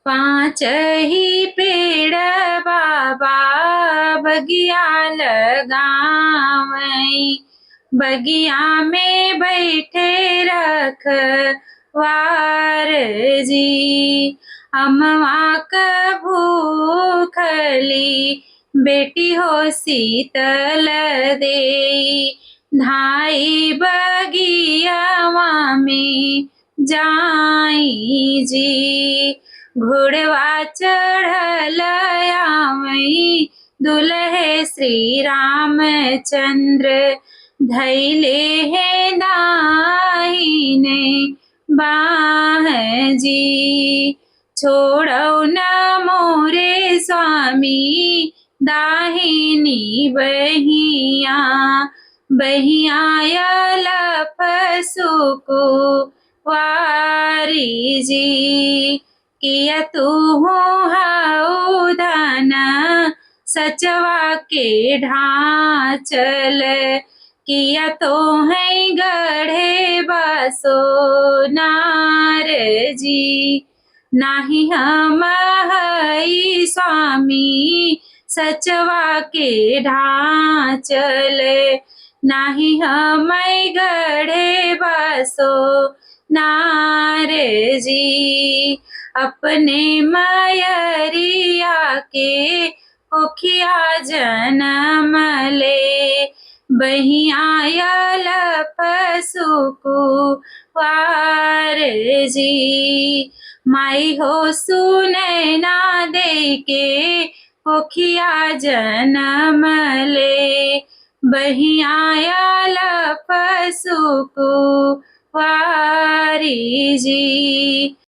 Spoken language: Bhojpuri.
पांच ही पेड़ बाबा बगिया लगावई, बगिया में बैठे रखवार जी। अमवा क भूखली बेटी हो शीतल देई, धाई बगियावा में जाई जी। घोड़वा चढ़ल आवई दुल्हे श्री रामचंद्र, धैले है दाहिने बाह जी। छोड़ो न मोरे स्वामी दाहिनी बहिया, बहिया लफसुको वारी जी। किया तू हऊ धन सचवा के ढांचल, किया तो है गढ़े बसो नार जी। नाही हम हई स्वामी सचवा के ढांचल, नाही हम गढ़े बसो नार जी। अपने मयरिया के ओखिया जनम ले, बहिया लफसुको वार जी। माई हो सुनैना दे के ओखिया जनम ले, बहिया लफसुको वारी जी।